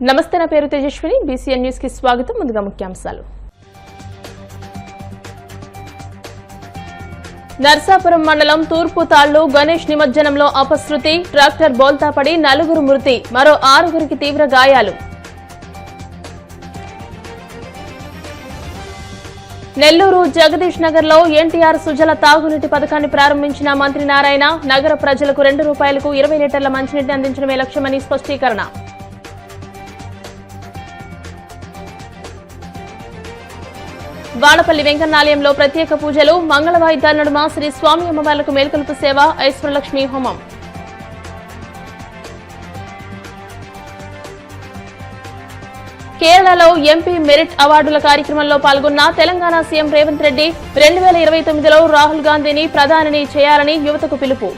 నమస్తే, నా పేరు తేజస్విని. BCN న్యూస్ కి స్వాగతం. ముందుగా ముఖ్యాంశాలు. నర్సాపురం మండలం తూర్పు తాళ్లు గణేష్ నిమజ్జనంలో అపశృతి, ట్రాక్టర్ బోల్తాపడి 4 మృతి, మరో 6 తీవ్ర గాయాలు. నెల్లూరు జగదీష్ నగర్ లో ఎన్టీఆర్ సుజల తాగునీటి పథకాన్ని ప్రారంభించిన మంత్రి నారాయణ, నగర ప్రజలకు ₹2కు 20 లీటర్ల మంచినీటిని అందించడమే లక్ష్యమని స్పష్టీకరణ. వాడపల్లి వెంకన్నాలయంలో ప్రత్యేక పూజలు, మంగళవాయిద్యాల నడుమ శ్రీ స్వామి అమ్మవార్లకు మేల్కొలుపు సేవ, ఐశ్వర్యలక్ష్మి హోమం. కేరళలో ఎంపీ మెరిట్ అవార్డుల కార్యక్రమంలో పాల్గొన్న తెలంగాణ సీఎం రేవంత్ రెడ్డి 2029లో రాహుల్ గాంధీని ప్రధానిని చేయాలని యువతకు పిలుపు.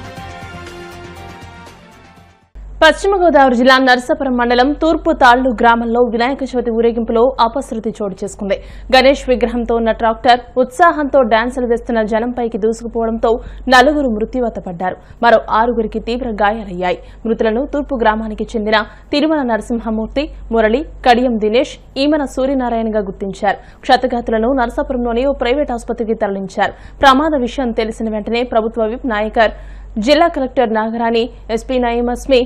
పశ్చిమ గోదావరి జిల్లా నర్సాపురం మండలం తూర్పు తాళ్లు గ్రామంలో వినాయక చవితి ఊరేగింపులో అపశృతి చోటు చేసుకుంది. గణేష్ విగ్రహంతో ఉన్న ట్రాక్టర్ ఉత్సాహంతో డాన్సులు వేస్తున్న జనంపైకి దూసుకుపోవడంతో 4 మృత్యువాత పడ్డారు. మరో 6 తీవ్ర గాయాలయ్యాయి. మృతులను తూర్పు గ్రామానికి చెందిన తిరుమల నరసింహమూర్తి, మురళి, కడియం దినేష్, ఈమన సూర్యనారాయణగా గుర్తించారు. క్షతగాతులను నర్సాపురంలోని ఓ ప్రైవేట్ ఆసుపత్రికి తరలించారు. ప్రమాద విషయం తెలిసిన వెంటనే ప్రభుత్వ విప్ నాయకర్, జిల్లా కలెక్టర్ నాగరాణి, ఎస్పీ నయీం అస్మి,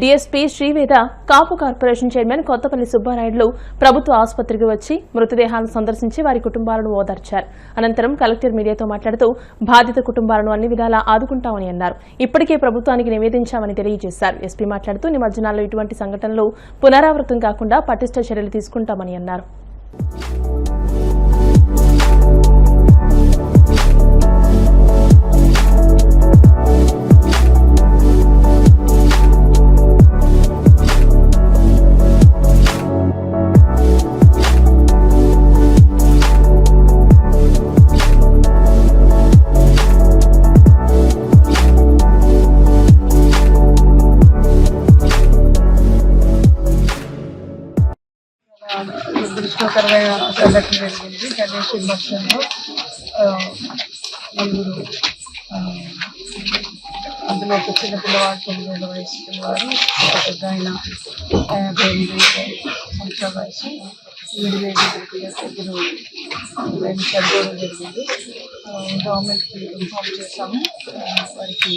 డీఎస్పీ శ్రీవేద, కాపు కార్పొరేషన్ చైర్మన్ కొత్తపల్లి సుబ్బారాయుడులు ప్రభుత్వ ఆసుపత్రికి వచ్చి మృతదేహాలను సందర్శించి వారి కుటుంబాలను ఓదార్చారు. అనంతరం కలెక్టర్ మీడియాతో మాట్లాడుతూ బాధిత కుటుంబాలను అన్ని విధాలా ఆదుకుంటామని అన్నారు. ఇప్పటికే ప్రభుత్వానికి నివేదించామని తెలియజేశారు. ఎస్పీ మాట్లాడుతూ నిమజ్జనాల్లో ఇటువంటి సంఘటనలు పునరావృతం కాకుండా పటిష్ట చర్యలు తీసుకుంటామని అన్నారు. దురదృష్టకరమైన సంఘటన జరిగింది. గణేష్ నిమజ్జనంలో 4 అందులో ఒక చిన్న పిల్లవాడు, 9 వయసు పిల్లవాడు, ఒక పెద్ద ఆయన 58 సంవత్సరాల వయసు, ఇద్దరు చనిపోవడం జరిగింది. గవర్నమెంట్కి ఇన్ఫార్మ్ చేశాము. వారికి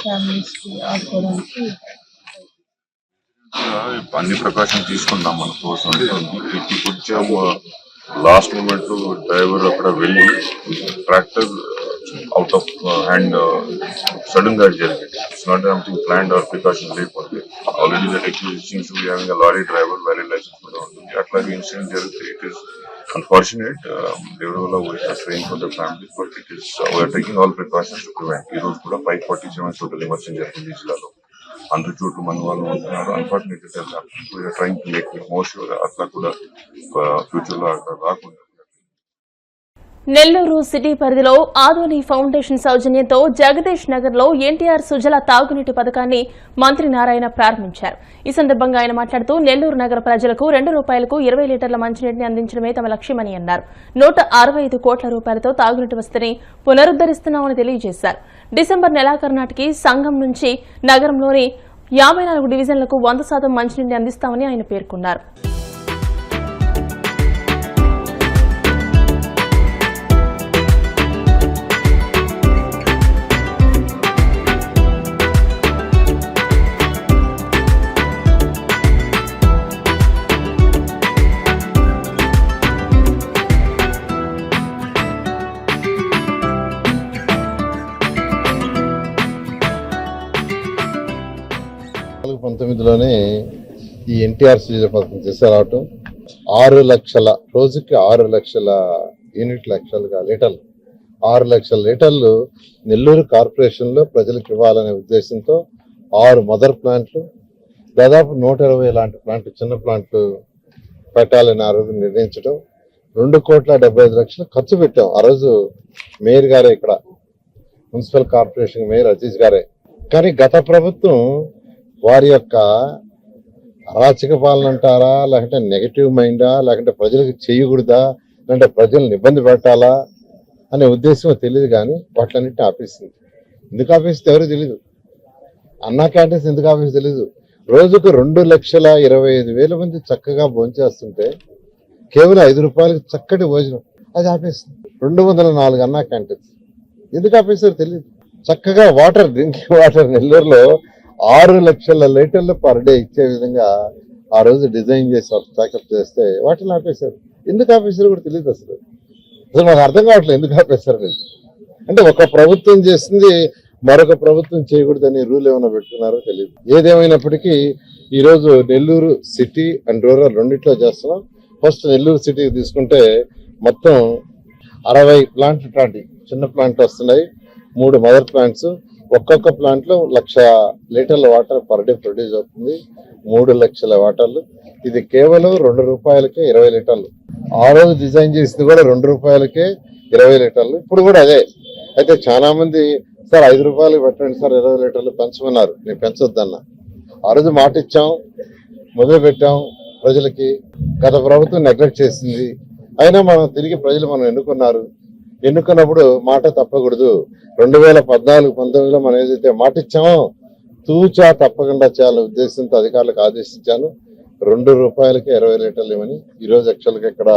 ఫ్యామిలీస్కి ఆడుకోవడానికి అన్ని ప్రికాషన్ తీసుకుంటాం మన కోసం. కొంచెం లాస్ట్ మూమెంట్ డ్రైవర్ అక్కడ వెళ్ళి tractor out of hand sudden గా జరిగింది. It's not something planned or precaution లేకపోతే already that experience to be having a lorry driver valid license కూడా ఉంటుంది. అట్లాగే ఇన్సిడెంట్ జరిగితే ఇట్ ఈస్ అన్ఫార్చునేట్. దేవుడి వల్ల we have train for the family, but it is we're taking all precautions to prevent. ఈ రోజు కూడా 547 చోట్ల నిమజ్జనం జరిగింది ఈ జిల్లాలో. 100 చోట్ల మన వాళ్ళు ఉంటున్నారు. Unfortunately trying to make it more sure అట్లా కూడా ఫ్యూచర్ లో అక్కడ రాకుండా. నెల్లూరు సిటీ పరిధిలో ఆదోని ఫౌండేషన్ సౌజన్యంతో జగదీష్ నగర్ లో ఎన్టీఆర్ సుజల తాగునీటి పథకాన్ని మంత్రి నారాయణ ప్రారంభించారు. ఈ సందర్భంగా ఆయన మాట్లాడుతూ నెల్లూరు నగర ప్రజలకు ₹2కు 20 లీటర్ల మంచినీటిని అందించడమే తమ లక్ష్యమని అన్నారు. 165 కోట్ల రూపాయలతో తాగునీటి వసతిని పునరుద్దరిస్తున్నామని తెలియజేశారు. డిసెంబర్ నెలాఖరు నాటికి సంఘం నుంచి నగరంలోని 54 డివిజన్లకు 100% మంచినీటిని అందిస్తామని ఆయన పేర్కొన్నారు. లోనే ఈ ఎన్టీఆర్ సుజల పథకం తీసుకురావటం 6 లక్షల రోజుకి 6 లక్షల యూనిట్ లీటర్లు 6 లక్షల లీటర్లు నెల్లూరు కార్పొరేషన్ లో ప్రజలకు ఇవ్వాలనే ఉద్దేశంతో 6 మదర్ ప్లాంట్లు, దాదాపు 120 లాంటి ప్లాంట్లు, చిన్న ప్లాంట్లు పెట్టాలని ఆ రోజు నిర్ణయించడం. 2,75,00,000 ఖర్చు పెట్టాం. ఆ రోజు మేయర్ గారే, ఇక్కడ మున్సిపల్ కార్పొరేషన్ మేయర్ అజీజ్ గారే. కానీ గత ప్రభుత్వం వారి యొక్క అరాచక పాలన అంటారా, లేకుంటే నెగటివ్ మైండా, లేకుంటే ప్రజలకు చేయకూడదా, లేదంటే ప్రజలను ఇబ్బంది పెట్టాలా అనే ఉద్దేశం తెలియదు. కానీ వాటిలన్నింటినీ ఆపేసింది. ఎందుకు ఆపేసింది ఎవరో తెలీదు. అన్నా క్యాంటీన్స్ ఎందుకు ఆపేసి తెలీదు. రోజుకు 2,25,000 మంది చక్కగా భోంచేస్తుంటే కేవలం 5 రూపాయలకి చక్కటి భోజనం అది ఆపేస్తుంది. 204 అన్నా క్యాంటీన్స్ ఎందుకు ఆపేస్తారో తెలియదు. చక్కగా వాటర్, డ్రింకింగ్ వాటర్ నెల్లూరులో 6 లక్షల లీటర్లు పర్ డే ఇచ్చే విధంగా ఆ రోజు డిజైన్ చేసి ప్యాకప్ చేస్తే వాటిని ఆపేశారు. ఎందుకు ఆపేశారో కూడా తెలియదు. అసలు మాకు అర్థం కావట్లేదు ఎందుకు ఆపేశారు. అంటే ఒక ప్రభుత్వం చేసింది మరొక ప్రభుత్వం చేయకూడదని రూల్ ఏమైనా పెట్టుకున్నారో తెలియదు. ఏదేమైనప్పటికీ ఈరోజు నెల్లూరు సిటీ అండ్ రూరల్ రెండిట్లో చేస్తున్నాం. ఫస్ట్ నెల్లూరు సిటీకి తీసుకుంటే మొత్తం 60 ప్లాంట్లు ఇట్లాంటి చిన్న ప్లాంట్లు వస్తున్నాయి. 3 మదర్ ప్లాంట్స్. ఒక్కొక్క ప్లాంట్ లో 1,00,000 లీటర్ల వాటర్ పర్ డే ప్రొడ్యూస్ అవుతుంది. 3 లక్షల వాటర్లు. ఇది కేవలం 2 రూపాయలకే 20 లీటర్లు. ఆ రోజు డిజైన్ చేసింది కూడా 2 రూపాయలకే 20 లీటర్లు. ఇప్పుడు కూడా అదే. అయితే చాలా మంది సార్ 5 రూపాయలు పెట్టండి సార్ 20 లీటర్లు పెంచమన్నారు. నేను పెంచొద్దన్నా. ఆ రోజు మాట ఇచ్చాం, మొదలు పెట్టాం ప్రజలకి. గత ప్రభుత్వం నెగ్లెక్ట్ చేసింది. అయినా మనం తిరిగి ప్రజలు మనం ఎన్నుకున్నారు. ఎన్నుకున్నప్పుడు మాట తప్పకూడదు. 2014-19లో మనం ఏదైతే మాట ఇచ్చామో తూచా తప్పకుండా చేయాలనే ఉద్దేశంతో అధికారులకు ఆదేశించాను. 2 రూపాయలకి 20 లీటర్లు ఇవ్వని ఈరోజు యాక్చువల్గా ఇక్కడ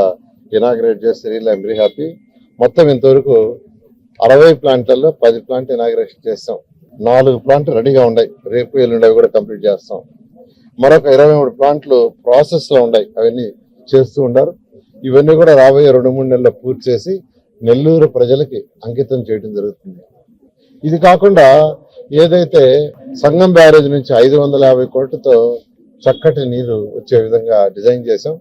ఇనాగ్రేట్ చేస్తే రియల్ ఐఎమ్ వెరీ హ్యాపీ. మొత్తం ఇంతవరకు 60 ప్లాంట్లలో 10 ప్లాంట్ ఇనాగ్రేషన్ చేస్తాం. 4 ప్లాంట్లు రెడీగా ఉన్నాయి. రేపు ఎల్లుండి కూడా కంప్లీట్ చేస్తాం. మరొక 23 ప్లాంట్లు ప్రాసెస్ లో ఉన్నాయి. అవన్నీ చేస్తూ ఉన్నారు. ఇవన్నీ కూడా రాబోయే 2-3 నెలల్లో పూర్తి చేసి నెల్లూరు ప్రజలకి అంకితం చేయడం జరుగుతుంది. ఇది కాకుండా ఏదైతే సంగం బ్యారేజ్ నుంచి 550 కోట్లతో చక్కటి నీరు వచ్చే విధంగా డిజైన్ చేసాం.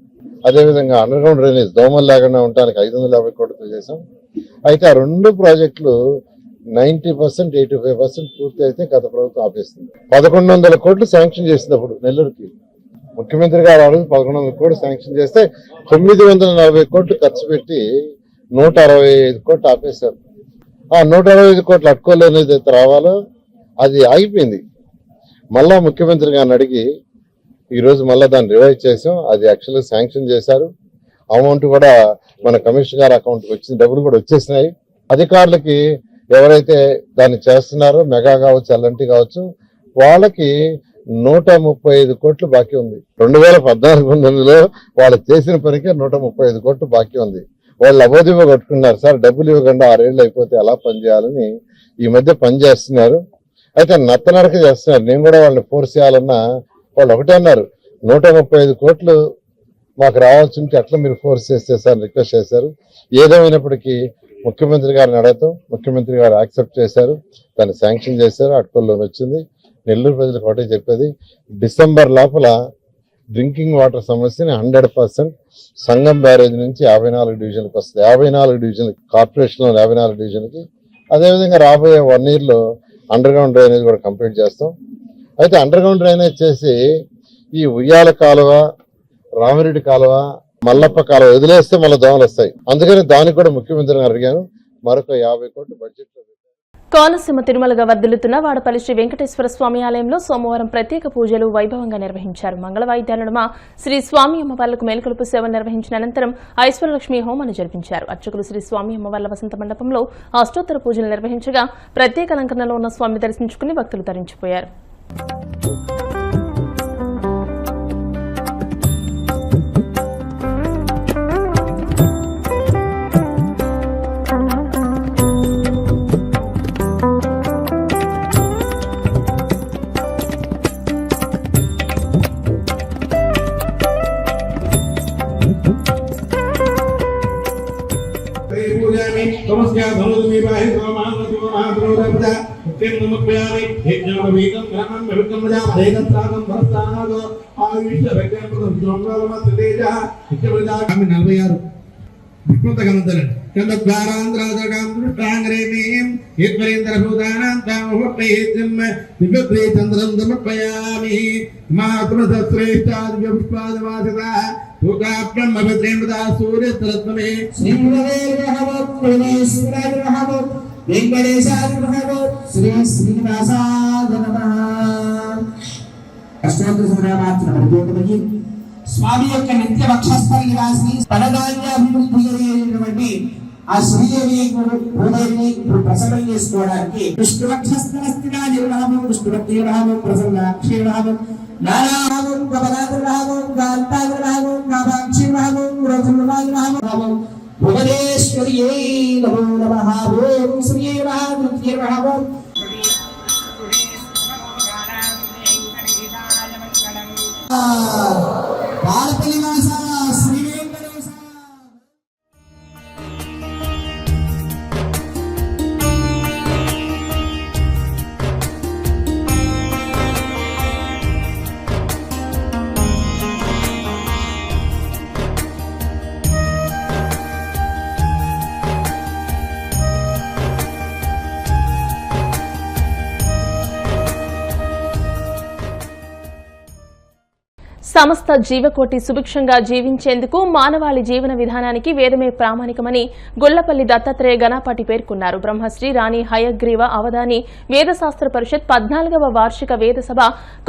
అదేవిధంగా అండర్ గ్రౌండ్ డ్రైనేజ్ దోమలు లేకుండా ఉండడానికి 550 కోట్లతో చేసాం. అయితే ఆ 2 ప్రాజెక్టులు 90%, 85% పూర్తి అయితే గత ప్రభుత్వం ఆపేస్తుంది. 1100 కోట్లు శాంక్షన్ చేసింది అప్పుడు నెల్లూరుకి. ముఖ్యమంత్రి గారు ఆ రోజు 1100 కోట్లు శాంక్షన్ చేస్తే 940 కోట్లు ఖర్చు పెట్టి 165 కోట్లు ఆపేశారు. ఆ 165 కోట్లు అట్టుకోలేనిది అయితే రావాలో అది ఆగిపోయింది. మళ్ళా ముఖ్యమంత్రి గారిని అడిగి ఈరోజు మళ్ళీ దాన్ని రివైజ్ చేసాం. అది యాక్చువల్గా శాంక్షన్ చేశారు. అమౌంట్ కూడా మన కమిషనర్ గారి అకౌంట్కి వచ్చిన డబ్బులు కూడా వచ్చేసినాయి. అధికారులకి ఎవరైతే దాన్ని చేస్తున్నారో మెగా కావచ్చు, ఎల్ఎన్టీ కావచ్చు, వాళ్ళకి 135 కోట్లు బాకీ ఉంది. 2014-19లో వాళ్ళు చేసిన పనికి 135 కోట్లు బాకీ ఉంది. వాళ్ళు అబోధివ కొట్టుకున్నారు. సార్ డబ్బులు ఇవ్వకుండా 6 ఏళ్ళు అయిపోతే ఎలా పనిచేయాలని ఈ మధ్య పనిచేస్తున్నారు. అయితే నత్తనడక చేస్తున్నారు. నేను కూడా వాళ్ళని ఫోర్స్ చేయాలన్నా వాళ్ళు ఒకటే అన్నారు, 135 కోట్లు మాకు రావాల్సి ఉంటే ఎట్లా మీరు ఫోర్స్ చేస్తే సార్ రిక్వెస్ట్ చేశారు. ఏదేమైనప్పటికీ ముఖ్యమంత్రి గారిని అడగటం, ముఖ్యమంత్రి గారు యాక్సెప్ట్ చేశారు. దాన్ని శాంక్షన్ చేశారు. అటుకోల్లోకి వచ్చింది. నెల్లూరు ప్రజలకు ఒకటే చెప్పేది, డిసెంబర్ లోపల డ్రింకింగ్ వాటర్ సమస్యని 100% సంగం బ్యారేజ్ నుంచి 54 డివిజన్కి వస్తుంది. 54 డివిజన్ కార్పొరేషన్లో 54 డివిజన్కి. అదేవిధంగా రాబోయే 1 yearలో అండర్ గ్రౌండ్ డ్రైనేజ్ కూడా కంప్లీట్ చేస్తాం. అయితే అండర్ గ్రౌండ్ డ్రైనేజ్ చేసి ఈ ఉయ్యాల కాలువ, రామిరెడ్డి కాలువ, మల్లప్ప కాలువ వదిలేస్తే మళ్ళీ దోమలు వస్తాయి. అందుకని దానికి కూడా ముఖ్యమంత్రిని అడిగాను. మరొక 50 కోట్లు బడ్జెట్ లో. కోనసీమ తిరుమలగా వర్ధిల్లుతున్న వాడపల్లి శ్రీ వెంకటేశ్వర స్వామి ఆలయంలో సోమవారం ప్రత్యేక పూజలు వైభవంగా నిర్వహించారు. మంగళవాయిద్యాల నడుమ శ్రీ స్వామి అమ్మవార్లకు మేలుకొలుపు సేవలు నిర్వహించిన అనంతరం ఐశ్వర్యలక్ష్మి హోమాన్ని జరిపించారు. అర్చకులు శ్రీ స్వామి అమ్మవార్ల వసంత మండపంలో అష్టోత్తర పూజలు నిర్వహించగా ప్రత్యేక అలంకరణలో ఉన్న స్వామిని దర్శించుకుని భక్తులు తరించిపోయారు. స్వామి యొక్క నిత్య వక్షస్థల నివాసి పరధాన్యాభివృద్ధి కలిగినటువంటి ఆ శ్రీదేవి హృదయాన్ని ఇప్పుడు ప్రసన్నం చేసుకోవడానికి విష్ణువక్షస్థల స్థిరా నిర్వాహం, విష్ణుభక్తి రామం, ప్రసన్నాక్షి రామం, నారాయణం గబరాద్రరామం గాంతాద్రరామం గాభాక్షిరామం రఘురామం భువనేశ్వర్యై నమో నమః ఓం శ్రీ రామకృష్ణే నమః పార్వతీవాస శ్రీ వెంకటేశ సమస్త జీవకోటి సుభిక్షంగా జీవించేందుకు మానవాళి జీవన విధానానికి వేదమే ప్రామాణికమని గొల్లపల్లి దత్తాత్రేయ గణపాటి పేర్కొన్నారు. బ్రహ్మశ్రీ రాణి హయగ్రీవ అవధాని వేదశాస్త్ర పరిషత్ 14వ వార్షిక వేద సభ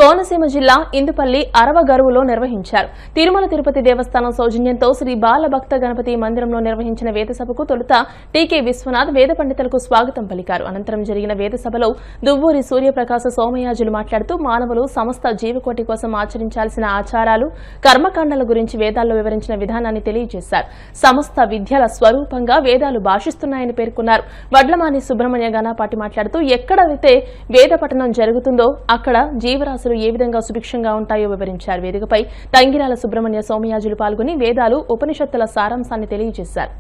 కోనసీమ జిల్లా ఇందుపల్లి అరవగరువులో నిర్వహించారు. తిరుమల తిరుపతి దేవస్థానం సౌజన్యంతో శ్రీ బాలభక్త గణపతి మందిరంలో నిర్వహించిన వేద సభకు తొలుత టీకే విశ్వనాథ్ వేద పండితులకు స్వాగతం పలికారు. అనంతరం జరిగిన వేద సభలో దువ్వూరి సూర్యప్రకాశ సోమయాజులు మాట్లాడుతూ మానవులు సమస్త జీవకోటి కోసం ఆచరించాల్సిన ఆచారాలు కర్మకాండల గురించి వేదాల్లో వివరించిన విధానాన్ని తెలియజేశారు. సమస్త విద్యల స్వరూపంగా వేదాలు భాషిస్తున్నాయని పేర్కొన్నారు. వడ్లమాని సుబ్రహ్మణ్య గణపాటి మాట్లాడుతూ ఎక్కడైతే వేద పఠనం జరుగుతుందో అక్కడ జీవరాశులు ఏ విధంగా సుభిక్షంగా ఉంటాయో వివరించారు. వేదికపై తంగిరాల సుబ్రహ్మణ్య సోమయాజులు పాల్గొని వేదాలు ఉపనిషత్తుల సారాంశాన్ని తెలియజేశారు.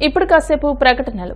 ఇప్పుడు కాసేపు ప్రకటనలు.